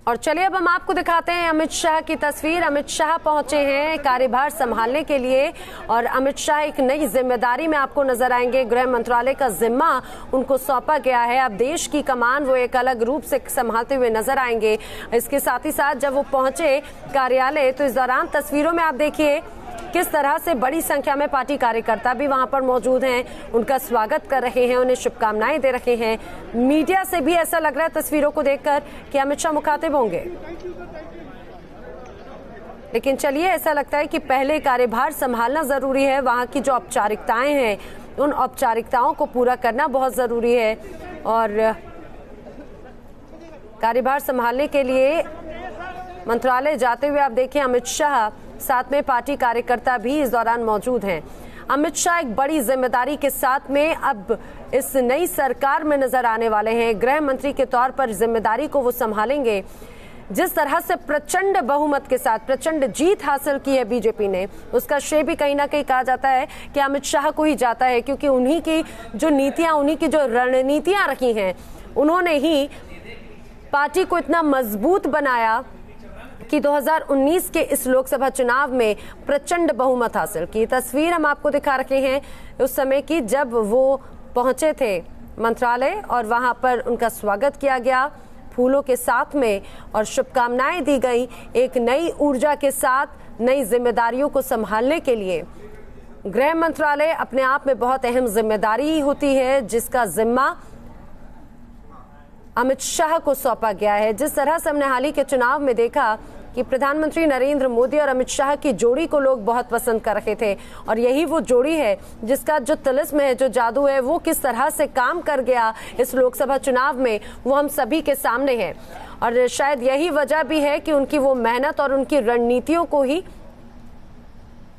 और चलिए अब हम आपको दिखाते हैं अमित शाह की तस्वीर। अमित शाह पहुंचे हैं कार्यभार संभालने के लिए और अमित शाह एक नई जिम्मेदारी में आपको नजर आएंगे। गृह मंत्रालय का जिम्मा उनको सौंपा गया है। अब देश की कमान वो एक अलग रूप से संभालते हुए नजर आएंगे। इसके साथ ही साथ जब वो पहुंचे कार्यालय तो इस दौरान तस्वीरों में आप देखिए किस तरह से बड़ी संख्या में पार्टी कार्यकर्ता भी वहां पर मौजूद हैं, उनका स्वागत कर रहे हैं, उन्हें शुभकामनाएं दे रहे हैं। मीडिया से भी ऐसा लग रहा है तस्वीरों को देखकर कि अमित शाह मुखातिब होंगे, लेकिन चलिए ऐसा लगता है कि पहले कार्यभार संभालना जरूरी है। वहां की जो औपचारिकताएं हैं उन औपचारिकताओं को पूरा करना बहुत जरूरी है और कार्यभार संभालने के लिए मंत्रालय जाते हुए आप देखिए अमित शाह, साथ में पार्टी कार्यकर्ता भी इस दौरान मौजूद हैं। अमित शाह एक बड़ी जिम्मेदारी के साथ में अब इस नई सरकार में नजर आने वाले हैं। गृह मंत्री के तौर पर जिम्मेदारी को वो संभालेंगे। जिस तरह से प्रचंड बहुमत के साथ प्रचंड जीत हासिल की है बीजेपी ने, उसका श्रेय भी कहीं ना कहीं कहा जाता है कि अमित शाह को ही जाता है, क्योंकि उन्हीं की जो नीतियां, उन्हीं की जो रणनीतियां रखी हैं, उन्होंने ही पार्टी को इतना मजबूत बनाया कि 2019 के इस लोकसभा चुनाव में प्रचंड बहुमत हासिल की। तस्वीर हम आपको दिखा रखे हैं उस समय की जब वो पहुंचे थे मंत्रालय और वहां पर उनका स्वागत किया गया फूलों के साथ में और शुभकामनाएं दी गई एक नई ऊर्जा के साथ नई जिम्मेदारियों को संभालने के लिए। गृह मंत्रालय अपने आप में बहुत अहम जिम्मेदारी होती है जिसका जिम्मा अमित शाह को सौंपा गया है। जिस तरह से हमने हाल ही के चुनाव में देखा कि प्रधानमंत्री नरेंद्र मोदी और अमित शाह की जोड़ी को लोग बहुत पसंद कर रहे थे और यही वो जोड़ी है जिसका जो तिलिस्म है, जो जादू है, वो किस तरह से काम कर गया इस लोकसभा चुनाव में, वो हम सभी के सामने है। और शायद यही वजह भी है कि उनकी वो मेहनत और उनकी रणनीतियों को ही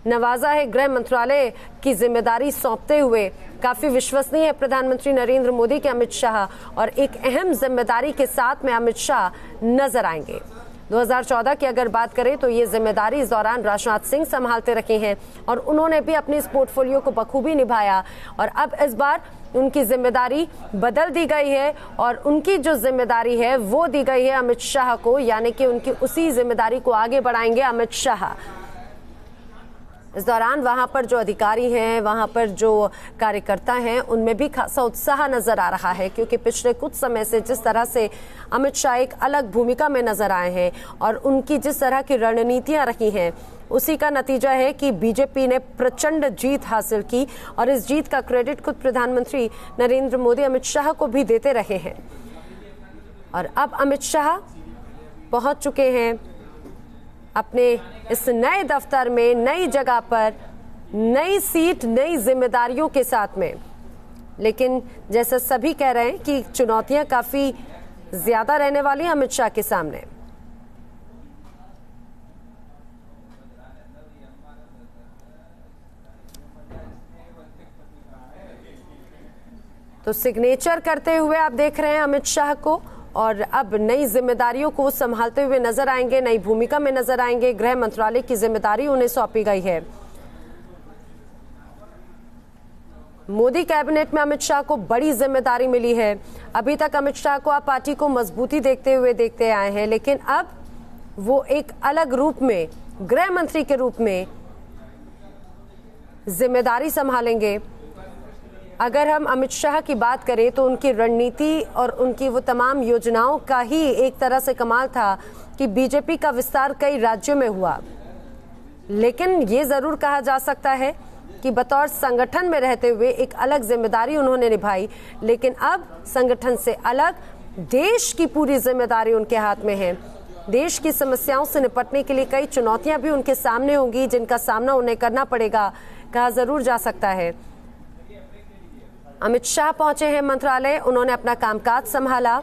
नवाजा है गृह मंत्रालय की जिम्मेदारी सौंपते हुए। काफी विश्वसनीय है प्रधानमंत्री नरेंद्र मोदी के अमित शाह और एक अहम जिम्मेदारी के साथ में अमित शाह नजर आएंगे। 2014 की अगर बात करें तो ये जिम्मेदारी इस दौरान राजनाथ सिंह संभालते रखे हैं और उन्होंने भी अपनी इस पोर्टफोलियो को बखूबी निभाया और अब इस बार उनकी जिम्मेदारी बदल दी गई है और उनकी जो जिम्मेदारी है वो दी गई है अमित शाह को, यानी कि उनकी उसी जिम्मेदारी को आगे बढ़ाएंगे अमित शाह। इस दौरान वहां पर जो अधिकारी हैं, वहां पर जो कार्यकर्ता हैं, उनमें भी खासा उत्साह नजर आ रहा है, क्योंकि पिछले कुछ समय से जिस तरह से अमित शाह एक अलग भूमिका में नजर आए हैं और उनकी जिस तरह की रणनीतियां रही हैं, उसी का नतीजा है कि बीजेपी ने प्रचंड जीत हासिल की और इस जीत का क्रेडिट खुद प्रधानमंत्री नरेंद्र मोदी अमित शाह को भी देते रहे हैं। और अब अमित शाह पहुंच चुके हैं अपने इस नए दफ्तर में, नई जगह पर, नई सीट, नई जिम्मेदारियों के साथ में। लेकिन जैसे सभी कह रहे हैं कि चुनौतियां काफी ज्यादा रहने वाली अमित शाह के सामने। तो सिग्नेचर करते हुए आप देख रहे हैं अमित शाह को और अब नई जिम्मेदारियों को संभालते हुए नजर आएंगे, नई भूमिका में नजर आएंगे। गृह मंत्रालय की जिम्मेदारी उन्हें सौंपी गई है। मोदी कैबिनेट में अमित शाह को बड़ी जिम्मेदारी मिली है। अभी तक अमित शाह को आप पार्टी को मजबूती देखते आए हैं, लेकिन अब वो एक अलग रूप में, गृह मंत्री के रूप में जिम्मेदारी संभालेंगे। अगर हम अमित शाह की बात करें तो उनकी रणनीति और उनकी वो तमाम योजनाओं का ही एक तरह से कमाल था कि बीजेपी का विस्तार कई राज्यों में हुआ, लेकिन ये जरूर कहा जा सकता है कि बतौर संगठन में रहते हुए एक अलग जिम्मेदारी उन्होंने निभाई। लेकिन अब संगठन से अलग देश की पूरी जिम्मेदारी उनके हाथ में है। देश की समस्याओं से निपटने के लिए कई चुनौतियां भी उनके सामने होंगी जिनका सामना उन्हें करना पड़ेगा, कहा जरूर जा सकता है। अमित शाह पहुंचे हैं मंत्रालय, उन्होंने अपना कामकाज संभाला।